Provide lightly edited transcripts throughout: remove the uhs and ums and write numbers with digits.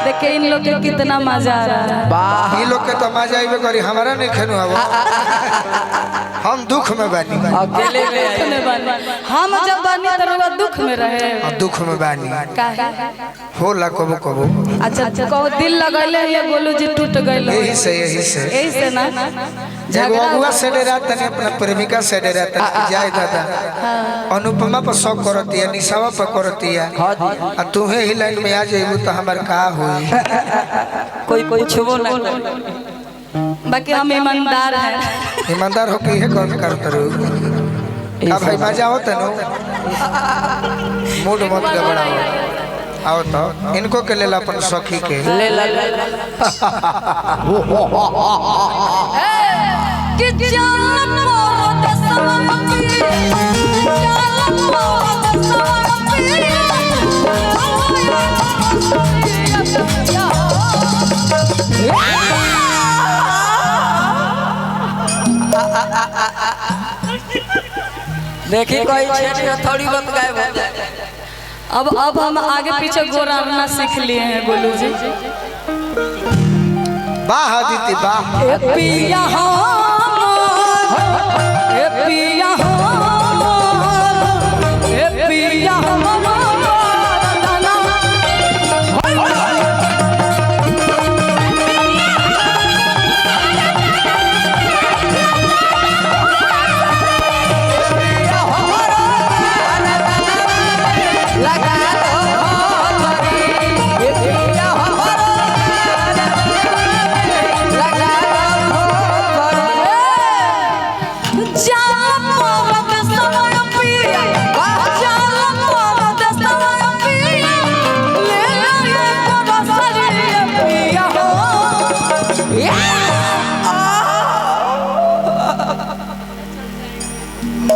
देखिए इन लोग के कितना मजा आ रहा है। वाह इन लोग के तो मजा आइबे करी, हमारा नहीं खेनु अब। हम दुख में बानी, अकेले हम जब बानी तो दुख में रहे, दुख में बानी होला कबो कबो। अच्छा कहो दिल लगैले ये बोलू जी टूट गइल, यही से ना झगड़ा से डरा तने अपना प्रेमिका से डरा तने जाए दादा। अनुपमा पर शौक करती है, निशावा पर करती है, और तुम्हें ही लाइन में आ जाइबू तो हमार का होई। कोई पूछबो ना। बाकी हम ईमानदार हैं। ईमानदार होके ये कौन करते रहो। अब भाई मजा होता नो, मूड मत गड़बड़ाओ। आओ तो इनको के लेल अपन सखी के ले ला कि जान मोर दसमपी जान मोर दसमपी देखी कोई छेड़ थोड़ी बहुत गायब हो जाए। अब हम आगे पीछे गोराना सीख लिए हैं गोलू जी। वाह दीदी वाह। ए पिया ए पिया ए पिया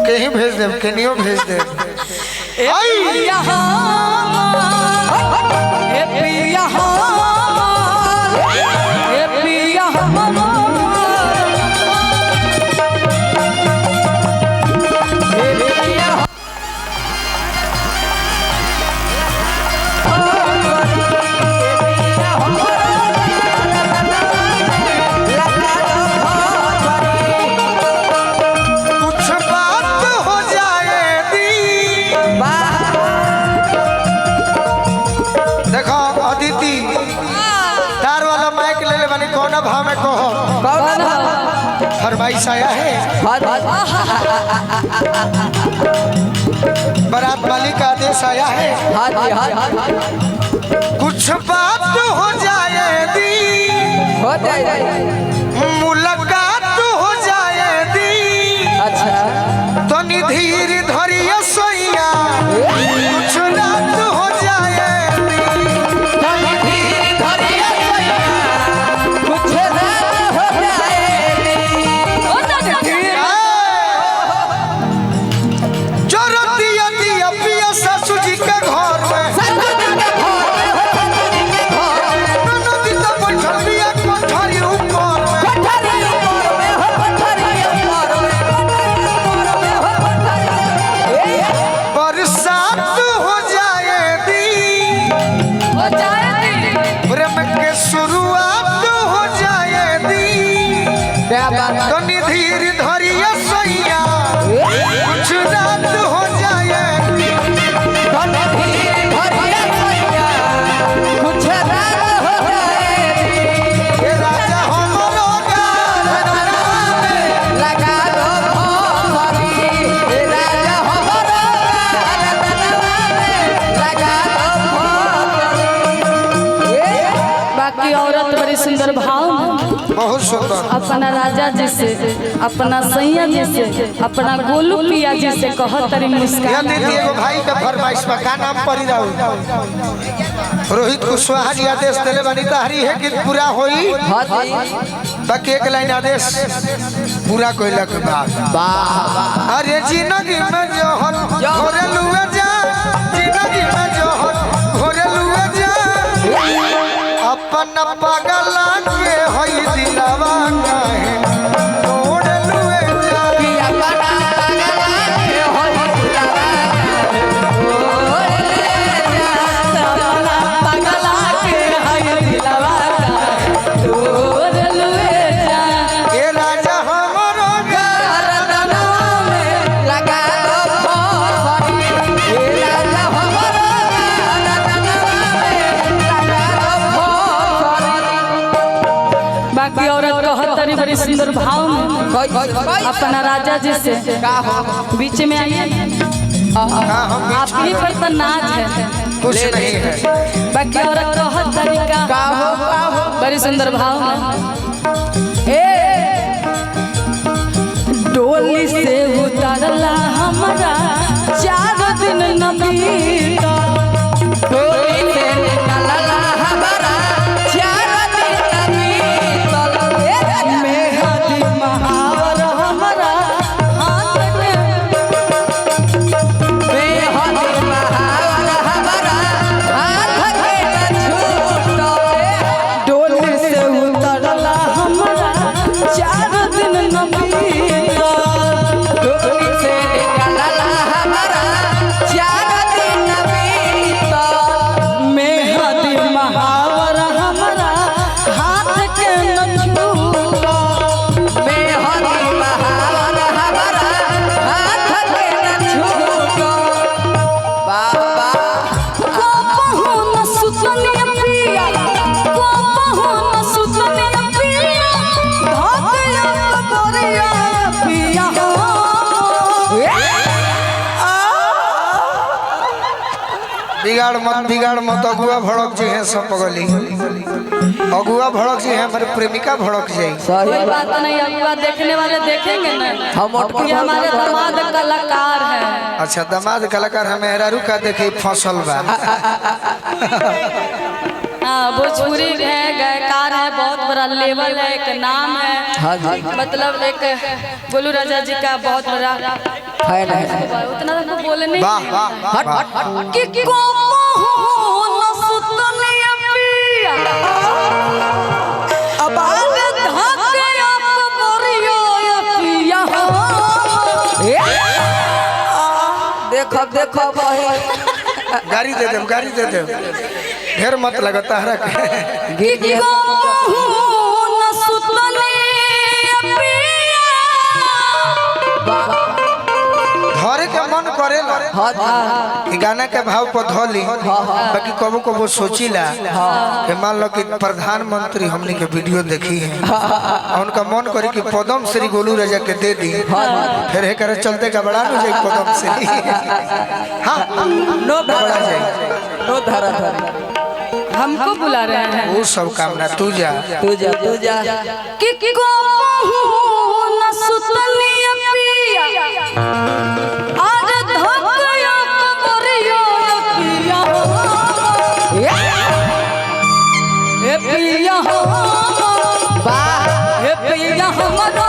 कहीं भेज दे, कनियो भेज दे। भाव में कहो फरमाइश आया है, बारात वाली का आदेश आया है। कुछ बात हो जाए दी, मुलाकात हो जाए दी। अच्छा तो धीर धरिया सोइया, कुछ रात हो जाए तो धीर धरिया सोइया, कुछ रात हो जाए कुछ रात हो जाए। राजा हमरो लगा दो राजा हमरो लगा दो। बाकी औरत बड़ी सुंदर भाव, बहुत सुंदर अपना राजा जी से, अपना सैया जी से, अपना गोलू पिया जी से कहतरी मुस्कान। एगो भाई का फरमाइश बा, का नाम पड़ी रहू रोहित कुशवाहा जी आदेश दिले बनी तहरी है कि पूरा होई। बाकी एक लाइन आदेश पूरा कोइला के बाद। अरे जिंदगी में जोहर घोरे लुए जा, जिंदगी में जोहर घोरे लुए जा, अपन पागला के होई दिलवा काहे तोड़ लुए जा। अपन पागला के होई दिलवा काहे तोड़ ले जा। अपना पगला के बड़ी सुंदर भाव में अपना राजा जी से बीच में आइए। आप ही पर तो नाच है, कुछ नहीं है। बाकी और कहत तरीका बड़ी सुंदर भाव में। डोली से उतारला हमारा 4 दिन न बीता, डोली से निकलला हमारा 4 दिन न बीतल। मेहदी महावर हमारा हाथ के, मेहदी महावर हमारा हाथ के न छूटल। डोली से उतारला हमारा 4 दिन न बीता, डोली से निकलला हमारा 4 दिन न बीतल। मेहदी महावर हमारा हाथ के न छूटा, मेहदी महावर हमारा हाथ के न छूटल। बाबा कोपहु न सुतनिया पिया, कोपहु न सुतनिया पिया, धोतिया कबरिया पिया। बिगाड़ मत अगुआ भड़क जी है सब पगली। अगुआ भड़क जी है हमारे प्रेमिका भड़क जाए। कोई बात नहीं, अगुआ देखने वाले देखेंगे ना, ये हमारे दामाद कलाकार हैं। अच्छा दामाद कलाकार हमें हेरारू का देखे फसल बा। हाँ, भोजपुरी है, गायकार है, बहुत बड़ा लेवल है, एक नाम है। हाँ जी। मतलब एक गोलू राजा जी का बहुत बड़ा है ना उतना तो बोले नहीं। वाह वाह वाह। कि कोपहु न सुतनिया पिया, अब आगे धके कबरिया पिया। देखो देखो गाड़ी दे दे गाड़ी दे दे, ढेर मत लगता है। कि कोपहु न सुतनिया पिया, धरे के मन करे कि गाना के भाव पर धोली। बाकी कबो कबो सोचिला कि मान लो कि प्रधानमंत्री हमने के वीडियो देखी है, उनका मन करे कि पद्म श्री गोलू राजा के दे दी, फिर है करे चलते का बड़ा हो जाए पद्म श्री। हाँ नो बड़ा जाए, नो धरा धरा हमको बुला रहे हैं। वो सब काम ना तू जा। तू जा तू जा। कि कोपहु न सुतनिया पिया, आज धकया कबरिया पिया। ए पिया वाह ए पिया हमारा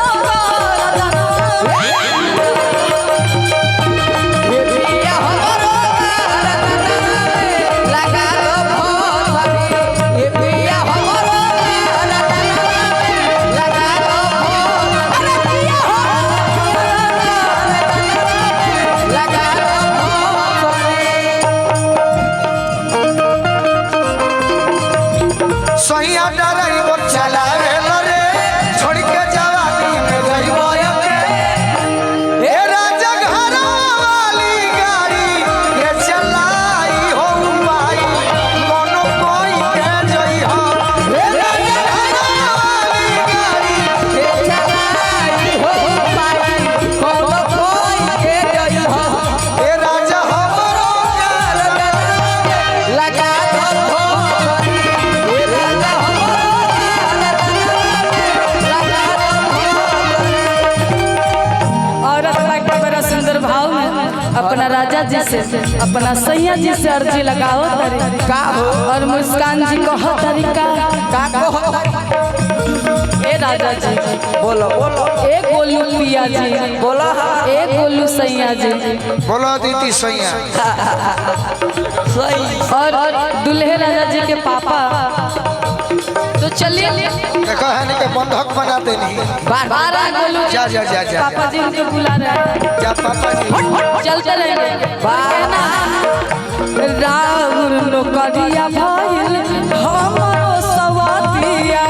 पिया हमरो लगा दो भोसरी। ये पिया हमरो लगा दो भोसरी। लगा दो भोसरी। सैया ड्राइवर चलावे रे, छोड़ के जवानी में जाइबो अके। ए राजा घर वाली गाड़ी ये चलाई हो पाई, कोनो कोई के जई हो। ए राजा घर वाली गाड़ी ये चलाई हो पाई, कोनो कोई के जई हो। ए राजा हमरो लगा दो भोसरी। ये राजा हमरो लगा दो भोसरी। औरत का बड़ा सुंदर भाव में अपना राजा जी से, अपना सैया जी से अर्जी लगाओ तरी का हो और मुस्कान जी को तरीका। का को ए राजा जी, बोलो बोलो ए गोलू पिया जी, बोलो ए गोलू सैया जी, बोलो दीदी सैया। सही और दुल्हे राजा जी के पापा। तो चलिए देखो है नहीं के बंधक बना देनी। बारह गोलू जा जा जा जा पापा जी उनको बुला रहे हैं, जा पापा जी। चलते रहेंगे। राहुल नौकरिया भइल हमरो सवातिया,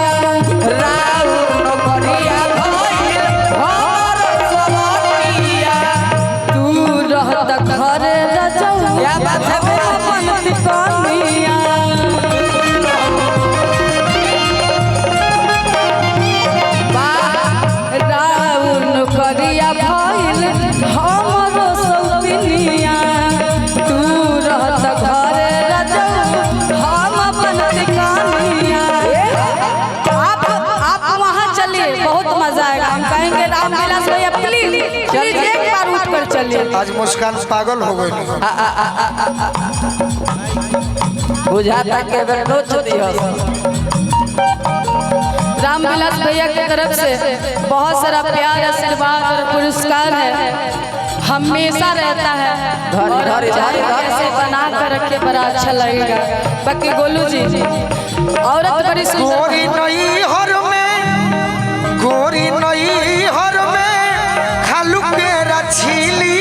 राउर नौकरिया भइल हमर सवतिया। तू रहत घरे रजऊ क्या बात है बे? अपन पिकनिया। वाह मजा आएगा। हम कहेंगे रामविलास भैया प्लीज प्लीज एक बार उठ कर चलिए। आज मुस्कान पागल हो गई। बुझाता के बेर नोच दियो। रामविलास भैया की तरफ से बहुत सारा प्यार, आशीर्वाद और पुरस्कार है, हमेशा रहता है। और ऐसे बना कर रखे बड़ा अच्छा लगेगा। बाकी गोलू जी औरत बड़ी गोरी नई हर में, गोरी नई हर में खालू के रछीली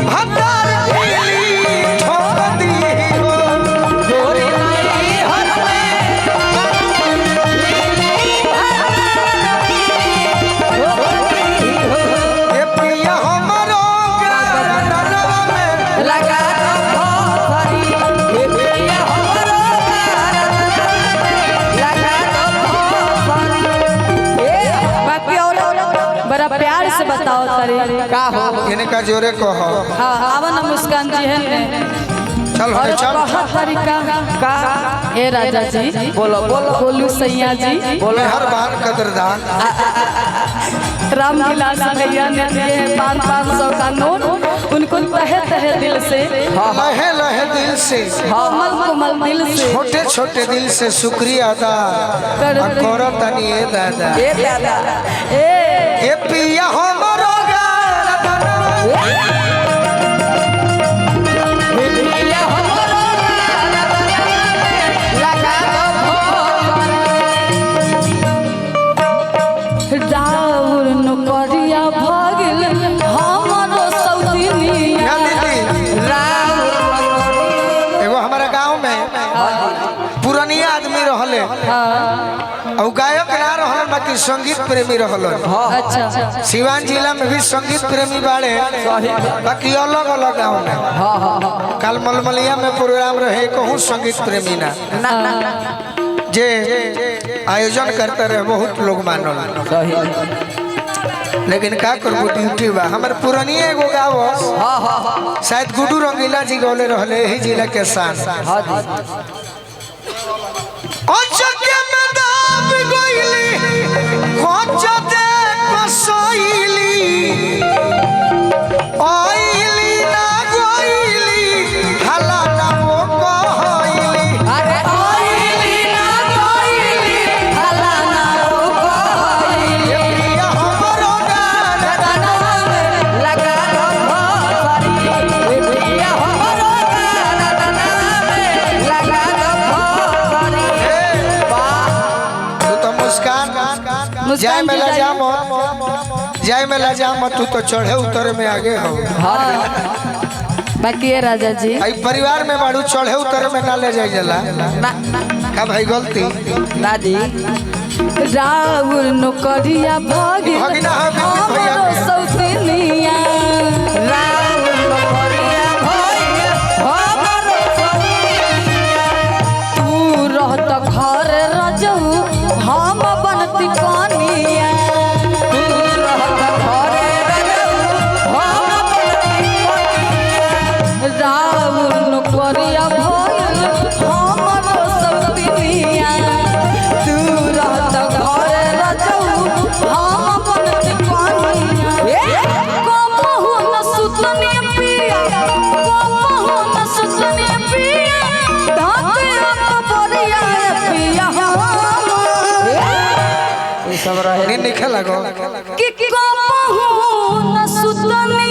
भतार पीली ठोक दी हो। गोरी नई हर में ये पिया हमरो गानवा में लगा दो भरी ये पिया हमरो लगा दो भरी। बाकी औरत बड़ा प्यार से बताओ तारी का हो इनका जोरे कहो। हाँ आवा ना मुस्कान जी है चल और हो चल। बहुत तरीका का ए राजा जी बोलो बोलो गोलू सैया जी बोलो हर बार कदरदान रामविलास भैया ने दिए 500 का नोट उनको तहे तहे दिल से लहे लहे दिल से कोमल कोमल दिल से छोटे छोटे दिल से शुक्रिया अदा करो तनी ए दादा। ए दादा ए पिया हमरो पिया हमरो लगा दो राउर नौकरिया भगिल हमरो सौतिनिया। एगो हमारा गांव में पुरानिया आदमी रहले और गायक ना रहल बाकी संगीत प्रेमी रहल। अच्छा सिवान जिला में भी संगीत प्रेमी बाड़े बाकी अलग अलग गाँव में। कल मलमलिया में प्रोग्राम रहे कहूँ संगीत प्रेमी ना जे आयोजन करते रहे बहुत लोग मानल। लेकिन का करबो ड्यूटी बा। हमारे पुरानी एगो गाँव शायद गुडू रंगीला जी गौले रहले यही जिला के शान। जय मेला जय मेला जा मत तू तो चढ़े उतरे में आगे हो। बाकी है राजा जी आई परिवार में बाड़ू चढ़े उतरे में ना ले जाए जला का भाई गलती ना जी। राउर नौकरिया भगिल भगिना हमरो सौतिनिया। राउर नौकरिया भइल हमरो सौतिनिया। तू रहत घर रजऊ हम बनती कनिया। तू रहत घरे रजऊ हम बनती कनिया। राउर नौकरिया भइल हमरो सौतिनिया। तू रहत घर रजऊ हम बनती कनिया। कमहु न सुतनी पिया कमहु न सुतनी पिया धाके अकबरिया पिया ये सब रहे नहीं लिखे लगो कि कमहु न सुतनी